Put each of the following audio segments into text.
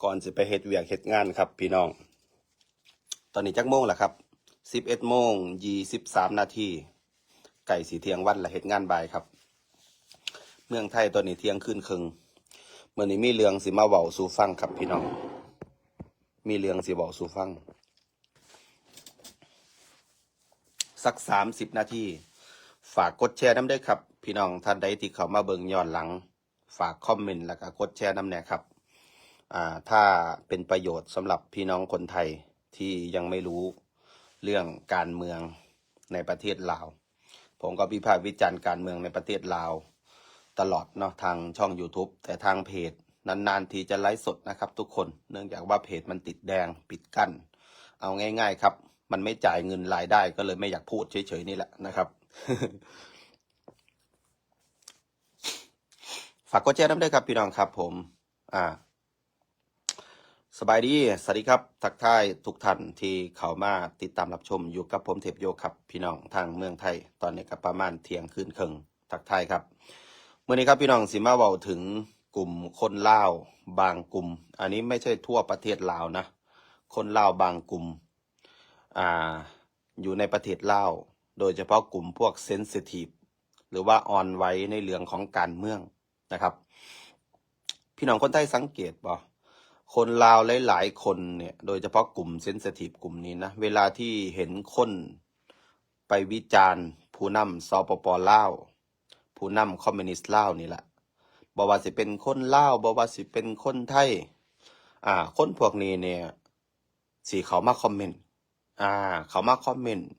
ก่อนสิไปเฮ็ดเวียกเฮ็ดงานครับพี่น้องตอนนี้จักโมงล่ะครับ11:23 นาทีไก่สีเที่ยงวันละเฮ็ดงานบ่ายครับเมืองไทยตอนนี้เที่ยงคืนครึ่งมื้อนี้มีเรื่องสิมาเว้าสู่ฟังครับพี่น้องมีเรื่องสิเว้าสู่ฟังสัก30 นาทีฝากกดแชร์น้ำด้วยครับพี่น้องท่านใดที่เข้ามาเบิ่งย้อนหลังฝากคอมเมนต์แล้วก็กดแชร์น้ำแน่ครับถ้าเป็นประโยชน์สำหรับพี่น้องคนไทยที่ยังไม่รู้เรื่องการเมืองในประเทศลาวผมก็วิพากษ์วิจารณ์การเมืองในประเทศลาวตลอดเนาะทางช่อง YouTube แต่ทางเพจนานๆทีจะไลฟ์สดนะครับทุกคนเนื่องจากว่าเพจมันติดแดงปิดกั้นเอาง่ายๆครับมันไม่จ่ายเงินรายได้ก็เลยไม่อยากพูดเฉยๆนี่แหละนะครับ ฝากกดแชร์น้ำด้วยครับพี่น้องครับผมสบายดีสวัสดีครับทักทายทุกท่านที่เข้ามาติดตามรับชมอยู่กับผมเทพโยครับพี่น้องทางเมืองไทยตอนนี้ก็ประมาณเที่ยงคืนครึ่งทักทายครับเมื่อนี้ครับพี่น้องสิมาเว้าถึงกลุ่มคนลาวบางกลุ่มอันนี้ไม่ใช่ทั่วประเทศลาวนะคนลาวบางกลุ่มอยู่ในประเทศลาวโดยเฉพาะกลุ่มพวกเซนซิทีฟหรือว่าอ่อนไหวในเรื่องของการเมืองนะครับพี่น้องคนไทยสังเกตบ่คนลาวหลายๆคนเนี่ยโดยเฉพาะกลุ่มเซนซิทีฟกลุ่มนี้นะเวลาที่เห็นคนไปวิจารณ์ผู้นำสปป.ลาวผู้นำคอมมิวนิสต์ลาวนี่แหละบ่ว่าสิเป็นคนลาวบ่ว่าสิเป็นคนไทยคนพวกนี้เนี่ยสิเขามาคอมเมนต์เขามาคอมเมนต์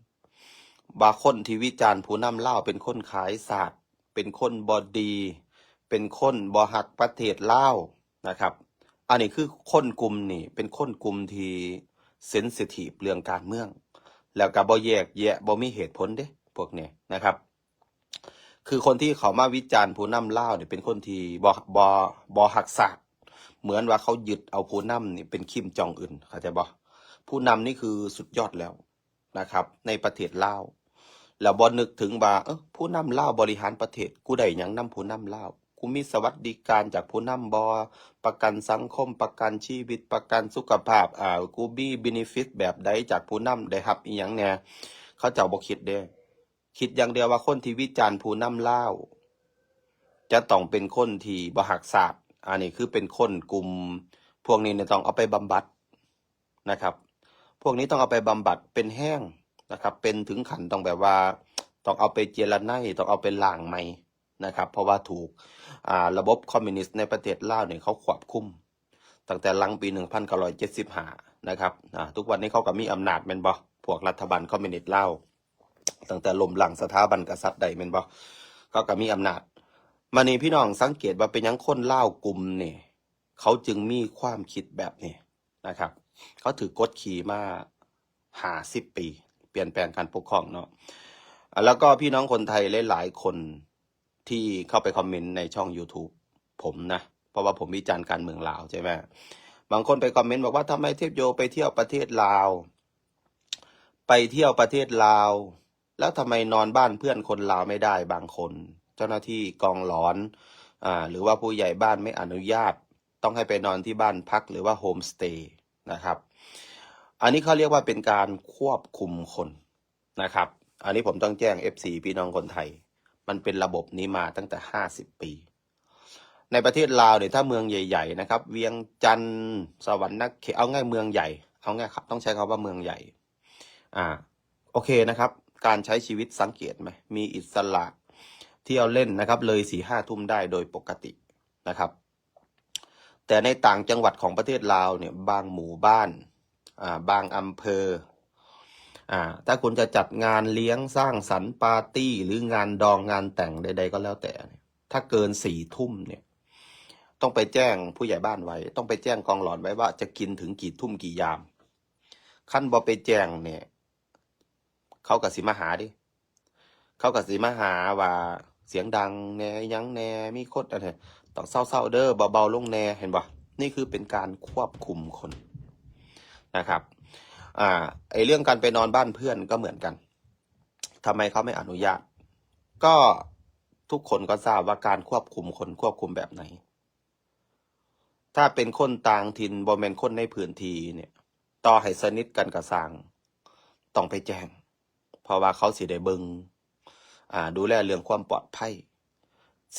บางคนที่วิจารณ์ผู้นำลาวเป็นคนขายศาสตร์เป็นคนบ่ดีเป็นคนบ่ฮักประเทศลาวนะครับอันนี้คือคนกลุ่มนี่เป็นคนกลุ่มที่เซนซิทีฟเรื่องการเมืองแล้วก็บ่แยกแยะบ่มีเหตุผลเด้พวกนี้นะครับคือคนที่เขามาวิจารณ์ผู้นำลาวเนี่ยเป็นคนที่บ่ฮักศาสตร์เหมือนว่าเขายึดเอาผู้นำนี่เป็นคิมจองอึนเข้าใจบ่ผู้นำนี่คือสุดยอดแล้วนะครับในประเทศลาวแล้วบ่นึกถึงว่าผู้นำลาวบริหารประเทศกูได้หยังนำผู้นำลาวกูมีสวัสดิการจากผู้นำบ่ประกันสังคมประกันชีวิตประกันสุขภาพกูมีเบเนฟิตแบบใดจากผู้นำได้รับอีหยังแหน่เขาเจ้าบ่คิดเด้คิดอย่างเดียวว่าคนที่วิจารณ์ผู้นำลาวจะต้องเป็นคนที่บ่ฮักชาติอันนี้คือเป็นคนกลุ่มพวกนี้เนี่ยต้องเอาไปบำบัดนะครับพวกนี้ต้องเอาไปบำบัดเป็นแห้งนะครับเป็นถึงขั้นต้องแบบว่าต้องเอาไปเจรไนต้องเอาไปล้างใหม่นะครับเพราะว่าถูกระบบคอมมิวนิสต์ในประเทศลาวเนี่ยเขาควบคุมตั้งแต่หลังปี1975นะครับทุกวันนี้เขาก็มีอำนาจแม่นบ่พวกรัฐบาลคอมมิวนิสต์ลาวตั้งแต่ล้มล้างสถาบันกษัตริย์ใดแม่นบ่เขาก็มีอำนาจมานี่พี่น้องสังเกตว่าเป็นหยังคนลาวกลุ่มนี่เขาจึงมีความคิดแบบนี้นะครับเขาถือกฎขี่มา50 ปีเปลี่ยนแปลงการปกครองเนาะแล้วก็พี่น้องคนไทยหลายๆคนที่เข้าไปคอมเมนต์ในช่อง YouTube ผมนะเพราะว่าผมวิจารณ์การเมืองลาวใช่ไหมบางคนไปคอมเมนต์บอกว่าทำไมเทพโยไปเที่ยวประเทศลาวไปเที่ยวประเทศลาวแล้วทำไมนอนบ้านเพื่อนคนลาวไม่ได้บางคนเจ้าหน้าที่กองหลอนหรือว่าผู้ใหญ่บ้านไม่อนุญาตต้องให้ไปนอนที่บ้านพักหรือว่าโฮมสเตย์นะครับอันนี้เขาเรียกว่าเป็นการควบคุมคนนะครับอันนี้ผมต้องแจ้ง FC พี่น้องคนไทยมันเป็นระบบนี้มาตั้งแต่50 ปีในประเทศลาวเนี่ยถ้าเมืองใหญ่ๆนะครับเวียงจันทร์สวรรค์เขตเอาง่ายเมืองใหญ่เอาง่ายครับต้องใช้คำว่าเมืองใหญ่โอเคนะครับการใช้ชีวิตสังเกตไหมมีอิสระเที่ยวเล่นนะครับเลย4-5 ทุ่มได้โดยปกตินะครับแต่ในต่างจังหวัดของประเทศลาวเนี่ยบางหมู่บ้านบางอำเภอถ้าคุณจะจัดงานเลี้ยงสร้างสรรค์ปาร์ตี้หรืองานดองงานแต่งใดๆก็แล้วแต่ถ้าเกิน4 ทุ่มเนี่ยต้องไปแจ้งผู้ใหญ่บ้านไว้ต้องไปแจ้งกองหลอนไว้ว่าจะกินถึงกี่ทุ่มกี่ยามขั้นบ่ไปแจ้งเนี่ยเขาก็สิมาหาดิเขาก็สิมาหาว่าเสียงดังแน่ยังแน่มีคนอะไรต้องเศร้าๆเด้อเบาๆลงแน่เห็นป่ะนี่คือเป็นการควบคุมคนนะครับไอเรื่องการไปนอนบ้านเพื่อนก็เหมือนกันทำไมเขาไม่อนุญาตก็ทุกคนก็ทราบว่าการควบคุมคนควบคุมแบบไหน ถ้าเป็นคนต่างถิ่นบ่แม่นคนในพื้นที่เนี่ยต่อให้สนิทกันก็สร้างต้องไปแจ้งเพราะว่าเขาสิได้เบิงดูแลเรื่องความปลอดภัย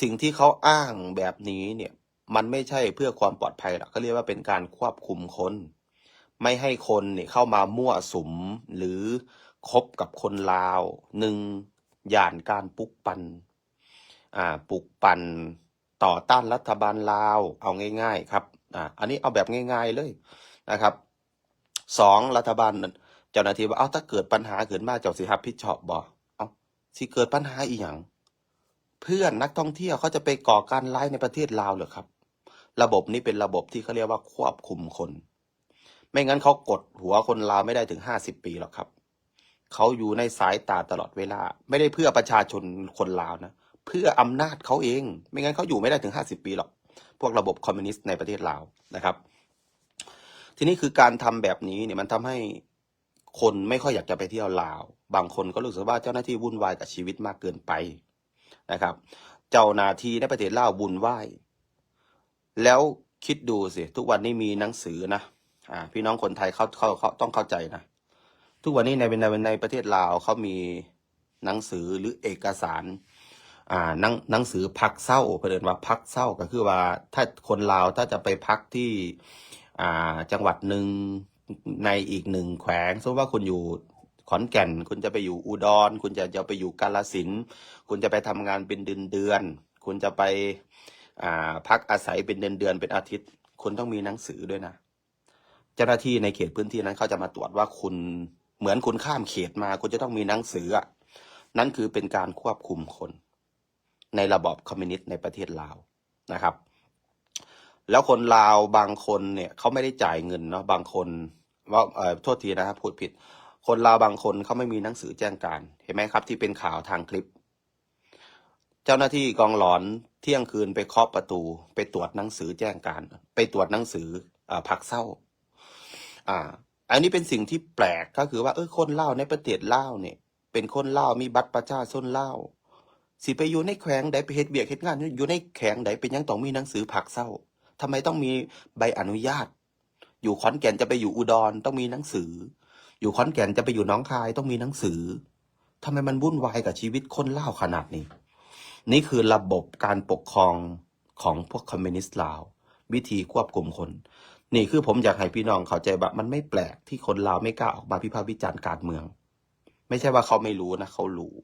สิ่งที่เขาอ้างแบบนี้เนี่ยมันไม่ใช่เพื่อความปลอดภัยหรอกเขาเรียกว่าเป็นการควบคุมคนไม่ให้คนเนี่ยเข้ามามั่วสุมหรือคบกับคนลาวหนึ่งย่านการปลุกปั่นปลุกปั่นต่อต้านรัฐบาลลาวเอาง่ายๆครับอันนี้เอาแบบง่ายๆเลยนะครับสองรัฐบาลเจ้าหน้าที่ว่าเอาถ้าเกิดปัญหาเกิดมาเจ้าสิรับผิดชอบบ่เอาสิเกิดปัญหาอีหยังเพื่อนนักท่องเที่ยวเขาจะไปก่อการร้ายในประเทศลาวเหรอครับระบบนี้เป็นระบบที่เขาเรียกว่าควบคุมคนไม่งั้นเขากดหัวคนลาวไม่ได้ถึง50 ปีหรอกครับเขาอยู่ในสายตาตลอดเวลาไม่ได้เพื่อประชาชนคนลาวนะเพื่ออำนาจเขาเองไม่งั้นเขาอยู่ไม่ได้ถึง50 ปีหรอกพวกระบบคอมมิวนิสต์ในประเทศลาวนะครับ ทีนี้คือการทำแบบนี้เนี่ยมันทำให้คนไม่ค่อยอยากจะไปเที่ยวลาวบางคนก็รู้สึกว่าเจ้าหน้าที่วุ่นวายกับชีวิตมากเกินไปนะครับ เจ้าหน้าที่ในประเทศลาววุ่นวายแล้วคิดดูสิทุกวันนี้มีหนังสือนะพี่น้องคนไทยเขาต้องเข้าใจนะทุกวันนี้ในประเทศลาวเขามีหนังสือหรือเอกสารหนังสือพักเศร้าเรียกว่าพักเศร้าก็คือว่าถ้าคนลาวถ้าจะไปพักที่จังหวัดหนึ่งในอีกหนึ่งแขวงสมมติว่าคุณอยู่ขอนแก่นคุณจะไปอยู่อุดรคุณจะไปอยู่กาฬสินธุ์คุณจะไปทำงานเป็นเดือนคุณจะไปพักอาศัยเป็นเดือนเป็นอาทิตย์คุณต้องมีหนังสือด้วยนะเจ้าหน้าที่ในเขตพื้นที่นั้นเขาจะมาตรวจว่าคุณเหมือนคุณข้ามเขตมาคุณจะต้องมีหนังสือนั่นคือเป็นการควบคุมคนในระบอบคอมมิวนิสต์ในประเทศลาวนะครับแล้วคนลาวบางคนเนี่ยเขาไม่ได้จ่ายเงินเนาะบางคนว่าโทษทีนะครับพูดผิดคนลาวบางคนเขาไม่มีหนังสือแจ้งการเห็นไหมครับที่เป็นข่าวทางคลิปเจ้าหน้าที่กองหลอนเที่ยงคืนไปเคาะประตูไปตรวจหนังสือแจ้งการไปตรวจหนังสือพักเศร้าอันนี้เป็นสิ่งที่แปลกก็คือว่าคนลาวในประเทศลาวเนี่ยเป็นคนลาวมีบัตรประชาชนลาวสิไปอยู่ในแขวงใดไปเฮ็ดเบียกเฮ็ดงานอยู่ในแขวงใดเป็นยังต้องมีหนังสือพักเศร้าทำไมต้องมีใบอนุญาตอยู่ขอนแก่นจะไปอยู่อุดรต้องมีหนังสืออยู่ขอนแก่นจะไปอยู่หนองคายต้องมีหนังสือทำไมมันวุ่นวายกับชีวิตคนลาวขนาดนี้นี่คือระบบการปกครองของพวกคอมมิวนิสต์ลาววิธีควบคุมคนนี่คือผมอยากให้พี่น้องเข้าใจว่ามันไม่แปลกที่คนลาวไม่กล้าออกมาวิพากษ์วิจารณ์การเมืองไม่ใช่ว่าเขาไม่รู้นะเขารู้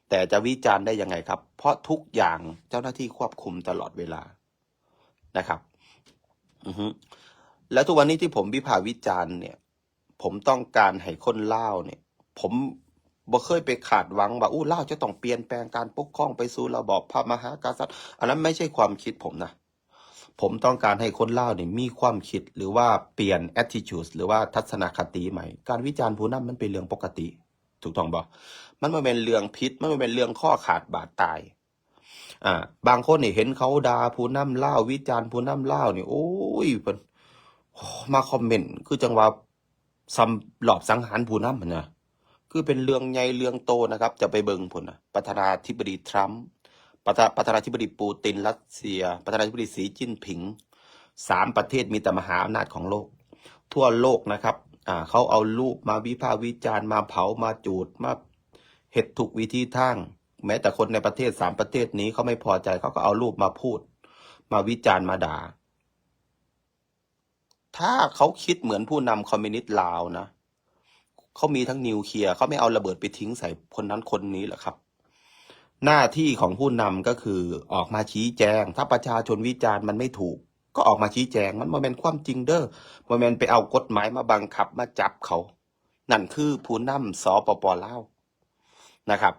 แต่จะวิจารณ์ได้ยังไงครับเพราะทุกอย่างเจ้าหน้าที่ควบคุมตลอดเวลานะครับแล้วทุกวันนี้ที่ผมวิพากษ์วิจารณ์เนี่ยผมต้องการให้คนลาวเนี่ยผมบ่เคยไปขาดหวังว่าลาวจะต้องเปลี่ยนแปลงการปกครองไปสู่ระบอบพระมหากษัตริย์อันนั้นไม่ใช่ความคิดผมนะผมต้องการให้คนลาวเนี่ยมีความคิดหรือว่าเปลี่ยน attitude หรือว่าทัศนคติใหม่การวิจารณ์ผู้นำมันเป็นเรื่องปกติถูกต้องบ่มันไม่เป็นเรื่องพิษมันไม่เป็นเรื่องข้อขาดบาดตายบางคนเนี่ยเห็นเขาด่าผู้นำลาววิจารณ์ผู้นำลาวเนี่ยโอ้ยเพิ่นมาคอมเมนต์คือจังว่าซ้ำหลอบสังหารผู้นำนะคือเป็นเรื่องใหญ่เรื่องโตนะครับจะไปเบิ่งพุ่นนะประธานาธิบดีทรัมป์ประธานาธิบดีปูตินรัสเซียประธานาธิบดีสีจิ้นผิง3 ประเทศมีแต่มหาอำนาจของโลกทั่วโลกนะครับเขาเอารูปมาวิพากษ์วิจารณ์มาเผามาจูดมาเฮ็ดทุกวิธีทางแม้แต่คนในประเทศ3 ประเทศนี้เขาไม่พอใจเขาก็เอารูปมาพูดมาวิจารณ์มาด่าถ้าเขาคิดเหมือนผู้นำคอมมิวนิสต์ลาวนะเขามีทั้งนิวเคลียร์เขาไม่เอาระเบิดไปทิ้งใส่คนนั้นคนนี้หรอกครับหน้าที่ของผู้นำก็คือออกมาชี้แจงถ้าประชาชนวิจารณ์มันไม่ถูกก็ออกมาชี้แจงมันบ่แม่นความจริงเด้อบ่แม่นไปเอากฎหมายมาบังคับมาจับเขานั่นคือผู้นำสปป.ลาวนะครับ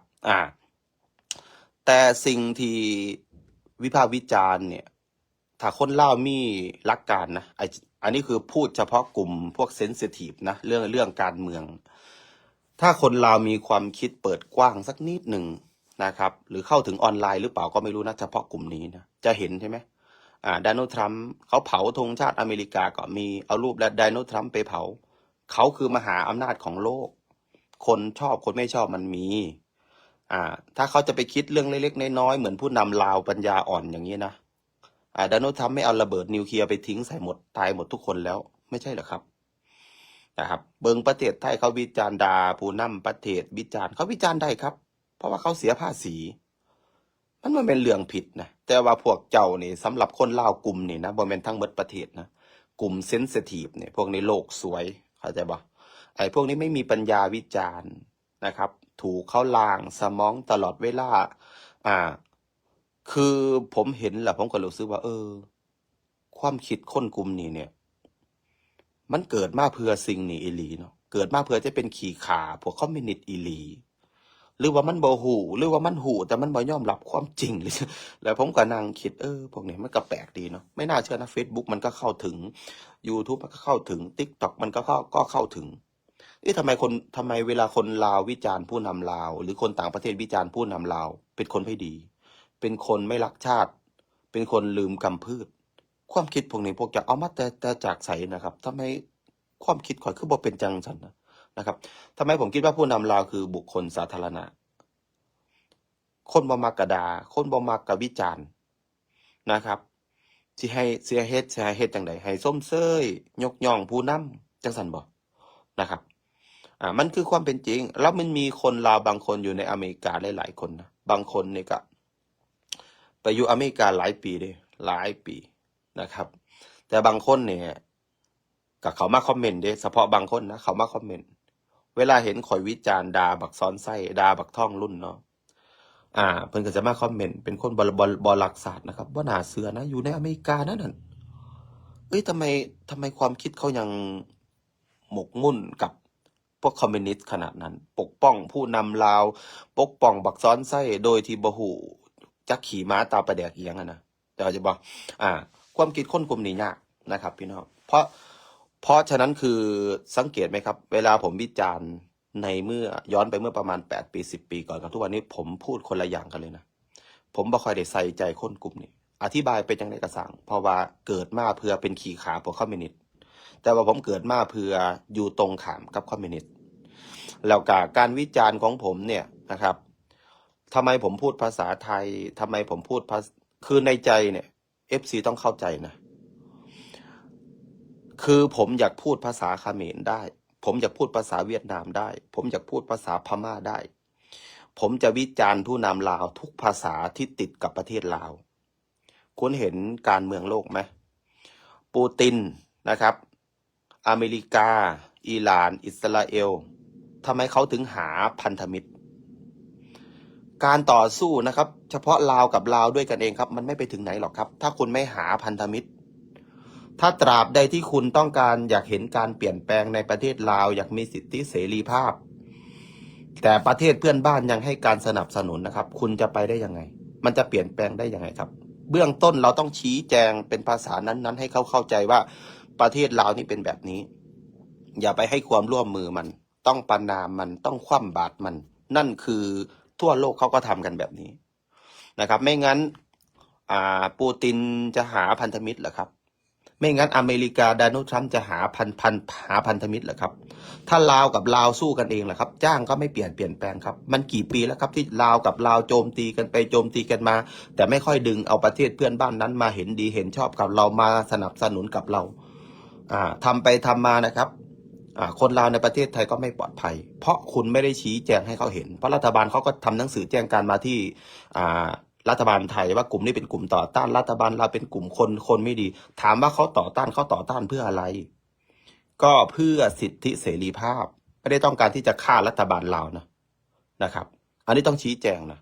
แต่สิ่งที่วิพากษ์วิจารณ์เนี่ยถ้าคนลาวมีหลักการนะอันนี้คือพูดเฉพาะกลุ่มพวกเซนซิทีฟนะเรื่องการเมืองถ้าคนลาวมีความคิดเปิดกว้างสักนิดหนึ่งนะครับหรือเข้าถึงออนไลน์หรือเปล่าก็ไม่รู้นะเฉพาะกลุ่มนี้นะจะเห็นใช่ไหมโดนัลด์ทรัมป์เขาเผาธงชาติอเมริกาก็มีเอารูปและโดนัลด์ทรัมป์ไปเผาเขาคือมหาอำนาจของโลกคนชอบคนไม่ชอบมันมีถ้าเขาจะไปคิดเรื่องเล็กๆน้อยๆเหมือนผู้นำลาวปัญญาอ่อนอย่างนี้นะ โดนัลด์ทรัมป์ไม่เอาระเบิดนิวเคลียร์ไปทิ้งใส่หมดตายหมดทุกคนแล้วไม่ใช่เหรอครับนะครับเบิงประเทศไทยเขาวิจารณ์ด่าผู้นำประเทศวิจารณ์เขาวิจารณ์ได้ครับเพราะว่าเขาเสียภาษีมันเป็นเรื่องผิดนะแต่ว่าพวกเจ้านี่สำหรับคนลาวกลุ่มนี่นะบ่แม่นทั้งหมดประเทศนะกลุ่มเซนซิทีฟเนี่ยพวกนี้โลกสวยเข้าใจบ่ไอ้พวกนี้ไม่มีปัญญาวิจารณ์นะครับ ถูกเขาล้างสมองตลอดเวลาอ่า คือผมเห็นแหละผมก็รู้สึกว่า ความคิดคนกลุ่มนี้เนี่ย มันเกิดมาเพื่อสิ่งนี้อีหลีเนาะเกิดมาเพื่อจะเป็นขี่ขาพวกคอมมิวนิสต์อีหลี หรือว่ามันบ่หูหรือว่ามันหูแต่มันบ่ยอมรับความจริงเลย แล้วผมก็นั่งคิดพวกนี้มันก็แปลกดีเนาะไม่น่าเชื่อนะ Facebook มันก็เข้าถึง YouTube มันก็เข้าถึง TikTok มันก็เข้าถึงทำไมเวลาคนลาววิจารณ์ผู้นำลาวหรือคนต่างประเทศวิจารณ์ผู้นำลาวเป็นคนไม่ดี เป็นคนไม่รักชาติ เป็นคนลืมกำพืช ความคิดพวกนี้พวกจะเอามาแต่จากใสนะครับทำไมความคิดข่อยคือบ่เป็นจังสันนะครับทำไมผมคิดว่าผู้นำลาวคือบุคคลสาธารณะ คนบ่มักกะดาคนบ่มักกะวิจารณ์นะครับสิให้เฮ็ดจังไดให้ส้มเซยยกย่องผู้นำจังซั่นบ่นะครับมันคือความเป็นจริง แล้วมันมีคนลาวบางคนอยู่ในอเมริกาหลายๆคนนะบางคนนี่ก็ไปอยู่อเมริกาหลายปีเด้หลายปีนะครับ แต่บางคนเนี่ยก็เขามาคอมเมนต์เด้เฉพาะบางคนนะเขามาคอมเมนต์เวลาเห็นข่อยวิจารณ์ด่าบักซ้อนไส้ด่าบักท่องรุ่นเนาะเพิ่นก็จะมาคอมเมนต์เป็นคนบ่รักศาสตร์นะครับบ่น่าเชื่อนะอยู่ในอเมริกานั่นทำไมความคิดเขายังหมกมุ่นกับพวกคอมมิวนิสต์ขนาดนั้น ปกป้องผู้นำลาว ปกป้องบักซ้อนไส้โดยที่บ่ฮู้จักขี่ม้าตาประแดกอีหยังอะนะแต่ว่าจะบอกความคิดคนกลุ่มนี้ยากนะครับพี่น้องเพราะฉะนั้นคือสังเกตไหมครับ เวลาผมวิจารณ์ในเมื่อย้อนไปเมื่อประมาณ8 ปี10 ปีก่อนกับทุกวันนี้ผมพูดคนละอย่างกันเลยนะผมบ่ค่อยได้ใส่ใจคนกลุ่มนี้อธิบายเป็นจังได๋ก็สั่งเพราะว่าเกิดมาเพื่อเป็นขี่ขาพวกคอมมิวนิสต์แต่ว่าผมเกิดมาเพื่ออยู่ตรงข้ามกับคอมมิวนิสต์แล้วก็การวิจารณ์ของผมเนี่ยนะครับทำไมผมพูดภาษาไทยทำไมผมพูดคือในใจเนี่ย FC ต้องเข้าใจนะ คือผมอยากพูดภาษาเขมรได้ ผมอยากพูดภาษาเวียดนามได้ ผมอยากพูดภาษาพม่าได้ ผมจะวิจารณ์ผู้นำลาวทุกภาษาที่ติดกับประเทศลาว คุณเห็นการเมืองโลกไหม ปูตินนะครับ อเมริกา อิหร่าน อิสราเอล ทำไมเขาถึงหาพันธมิตร การต่อสู้นะครับ เฉพาะลาวกับลาวด้วยกันเองครับ มันไม่ไปถึงไหนหรอกครับ ถ้าคุณไม่หาพันธมิตร ถ้าตราบใดที่คุณต้องการอยากเห็นการเปลี่ยนแปลงในประเทศลาวอยากมีสิทธิเสรีภาพ แต่ประเทศเพื่อนบ้านยังให้การสนับสนุนนะครับ คุณจะไปได้ยังไง มันจะเปลี่ยนแปลงได้ยังไงครับ เบื้องต้นเราต้องชี้แจงเป็นภาษานั้นๆให้เขาเข้าใจว่าประเทศลาวนี่เป็นแบบนี้ อย่าไปให้ความร่วมมือมัน ต้องประณามมันต้องคว่ำบาตรมัน นั่นคือทั่วโลกเขาก็ทำกันแบบนี้นะครับ ไม่งั้นปูตินจะหาพันธมิตรเหรอครับ ไม่งั้นอเมริกาโดนัลด์ทรัมป์จะหาพันธมิตรเหรอครับ ถ้าลาวกับลาวสู้กันเองเหรอครับ จ้างก็ไม่เปลี่ยนแปลงครับ มันกี่ปีแล้วครับที่ลาวกับลาวโจมตีกันไปโจมตีกันมา แต่ไม่ค่อยดึงเอาประเทศเพื่อนบ้านนั้นมาเห็นดีเห็นชอบกับเรามาสนับสนุนกับเราทำไปทำมานะครับคนลาวในประเทศไทยก็ไม่ปลอดภัย เพราะคุณไม่ได้ชี้แจงให้เขาเห็น เพราะรัฐบาลเขาก็ทำหนังสือแจ้งการมาที่รัฐบาลไทยว่ากลุ่มนี้เป็นกลุ่มต่อต้านรัฐบาลเราเป็นกลุ่มคนไม่ดี ถามว่าเขาต่อต้านเพื่ออะไร ก็เพื่อสิทธิเสรีภาพ ไม่ได้ต้องการที่จะฆ่ารัฐบาลเรานะครับ อันนี้ต้องชี้แจงนะ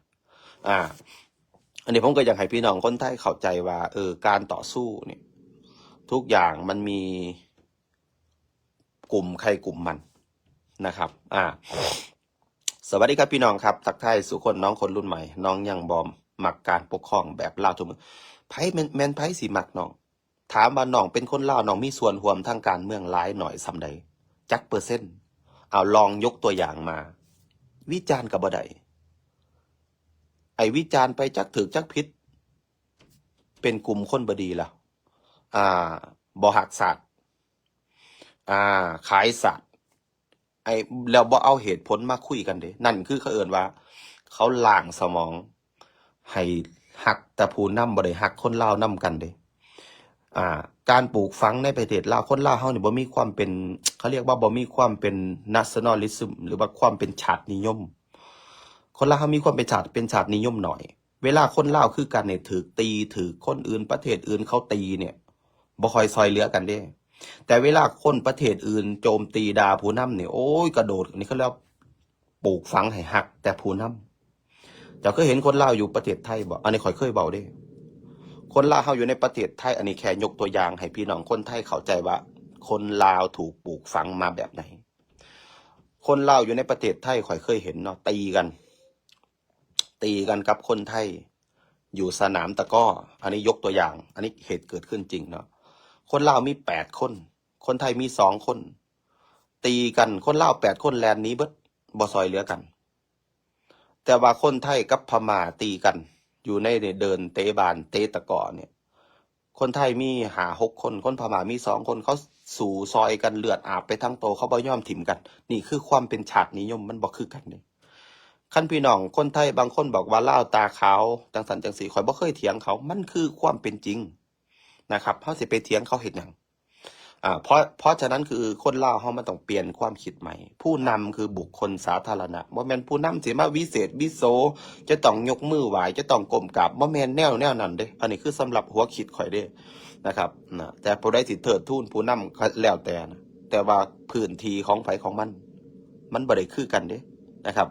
อันนี้ผมก็อยากให้พี่น้องคนไทยเข้าใจว่าการต่อสู้เนี่ยทุกอย่างมันมีกลุ่มใครกลุ่มมันนะครับสวัสดีครับพี่น้องครับทักทายสุคนน้องคนรุ่นใหม่น้องยังบอมมักการปกครองแบบลาวทุกมือไพ่แมนไพ่สิมักน้องถามว่าน้องเป็นคนลาวน้องมีส่วนร่วมทางการเมืองหลายหน่อยสำใดจักเปอร์เซ็นต์เอาลองยกตัวอย่างมา วิจารณ์กับบ่ได้ไอ้วิจารณ์ไปจักถึกจักพิษเป็นกลุ่มคนบดีล่ะบ่หักศาสตร์ขายศาสตร์แล้วบ่เอาเหตุผลมาคุยกันเด้นั่นคือเขาเอิ้นว่า เขาล้างสมองให้หักแต่ผู้นำบ่ได้หักคนลาวนำกันเด้ อ่า การปลูกฝังในประเทศลาวคนลาวเฮานี่บ่มีความเป็นเขาเรียกว่าบ่มีความเป็น nationalism หรือว่าความเป็นชาตินิยม คนลาวเฮามีความเป็นชาตินิยมหน่อย เวลาคนลาวคือกันเนี่ยถูกตีถูกคนอื่นประเทศอื่นเขาตีเนี่ยบ่ค่อยซอยเหลือกันเด้ แต่เวลาคนประเทศอื่นโจมตีด่าผู้นำเนี่ยโอ้ยกระโดดนี่เขาเรียกว่าปลูกฝังให้หักแต่ผู้นำเจ้าเคยเห็นคนลาวอยู่ประเทศไทยบ่อันนี้ข่อยเคยเว้าเด้ คนลาวเฮาอยู่ในประเทศไทยอันนี้แค่ยกตัวอย่างให้พี่น้องคนไทยเข้าใจว่า คนลาวถูกปลูกฝังมาแบบไหน คนลาวอยู่ในประเทศไทยข่อยเคยเห็นเนาะตีกันกับคนไทย อยู่สนามตะกร้ออันนี้ยกตัวอย่าง อันนี้เหตุเกิดขึ้นจริงเนาะคนลาวมี8 คน คนไทยมี2 คน ตีกันคนลาว8 คนแลนหนี้เบิดบ่ซอยเหลือกัน แต่ว่าคนไทยกับพม่าตีกัน อยู่ในเดินเตะบานเตะตะกร้อเนี่ย คนไทยมี5-6 คน คนพม่ามี2 คน เขาสู่ซอยกันเลือดอาบไปทั้งโตเขาบ่ยอมถิ่มกัน นี่คือความเป็นชาตินิยมมันบ่คือกันนี่คันพี่น้องคนไทยบางคนบอกว่าลาวตาขาวจังสันจังสีข่อยบ่เคยเถียงเขา มันคือความเป็นจริงนะครับเฮาสิไปเถียงเขาเฮ็ดหยังเพราะฉะนั้นคือคนลาวเฮามันต้องเปลี่ยนความคิดใหม่ ผู้นำคือบุคคลสาธารณะบ่แม่นผู้นำสิมาวิเศษวิโสจะต้องยกมือไหว้จะต้องก้มกราบบ่แม่นแนวนั้นเด้อันนี้คือสำหรับหัวคิดข่อยเด้นะครับนะแต่ผู้ใดสิเทิดทูนผู้นำก็แล้วแต่นะแต่ว่าพื้นที่ของไผของมันบ่ได้คือกันเด้นะครับ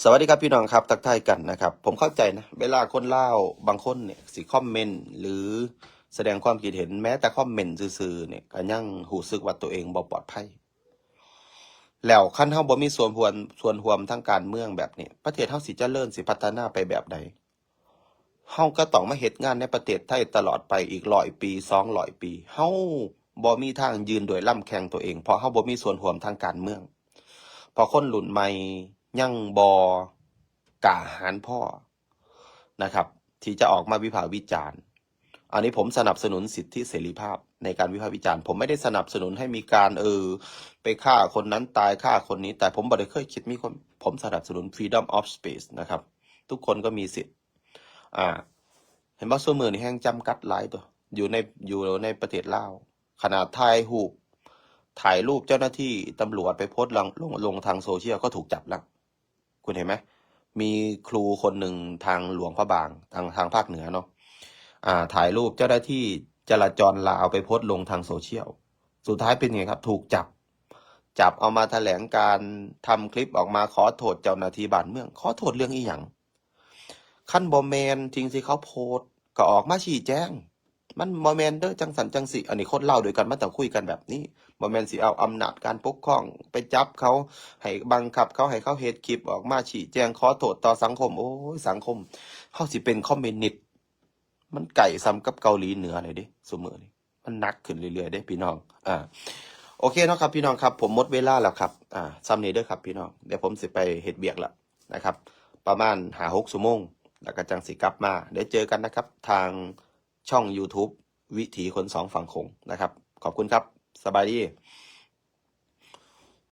สวัสดีครับพี่น้องครับทักทายกันนะครับ ผมเข้าใจนะเวลาคนลาวบางคนเนี่ยสิคอมเมนต์หรือแสดงความคิดเห็นแม้แต่คอมเมนต์ซื่อๆเนี่ยก็ยังรู้สึกว่าตัวเองบ่ปลอดภัย แล้วคันเฮาบ่มีส่วนร่วมทางการเมืองแบบนี้ประเทศเฮาสิเจริญสิพัฒนาไปแบบใดเฮาก็ต้องมาเฮ็ดงานในประเทศไทยตลอดไปอีก100 ปี200 ปีเฮาบ่มีทางยืนโดวยลำแข้งตัวเองเพราะเฮาบ่มีส่วนร่วมทางการเมืองเพอคนรุ่นใหม่ยังบ่กล้าหาญพอนะครับที่จะออกมาวิพากษ์วิจารณ์อันนี้ผมสนับสนุนสิทธิเสรีภาพในการวิพากษ์วิจารณ์ผมไม่ได้สนับสนุนให้มีการไปฆ่าคนนั้นตายฆ่าคนนี้แต่ผมบ่ได้เคยคิดมีคนผมสนับสนุน freedom of speech นะครับทุกคนก็มีสิทธิ์อ่าเห็นบ่ซุมื้อนี้แฮงจำกัดหลายตัวอยู่ในประเทศลาวขนาดถ่ายรูปเจ้าหน้าที่ตำรวจไปโพสต์ลงทางโซเชียลก็ถูกจับแล้วคุณเห็นไหมมีครูคนหนึ่งทางหลวงพระบางทางภาคเหนือเนาะถ่ายรูปเจ้าหน้าที่จราจรลาวไปโพสต์ลงทางโซเชียลสุดท้ายเป็นไงครับถูกจับเอามาแถลงการทำคลิปออกมาขอโทษเจ้าหน้าที่บ้านเมืองขอโทษเรื่องอีหยังขั้นบ่แมนจริงสิเขาโพสต์ก็ออกมาชี้แจงมันบ่แมนเด้อจังสันจังสิอันนี้คนเล่าด้วยกันมันต้องคุยกันแบบนี้บ่แมนสิเอาอำนาจการปกครองไปจับเขาให้บังคับเขาให้เขาเฮ็ดคลิปออกมาชี้แจงขอโทษต่อสังคมโอ้ยสังคมเฮาสิเป็นคอมมิวนิสต์มันไก่ซ้ำกับเกาหลีเหนือเลยเด้ซุมื้อนี้มันหนักขึ้นเรื่อยๆเด้พี่น้องโอเคเนาะครับพี่น้องครับผมหมดเวลาแล้วครับซ้ำนี้เด้อครับพี่น้องเดี๋ยวผมสิไปเฮ็ดเวียกละนะครับประมาณ5-6 ชั่วโมงแล้วก็จังสิกลับมาเดี๋ยวเจอกันนะครับทางช่อง YouTube วิถีคนสองฝั่งโขงนะครับขอบคุณครับสบายดี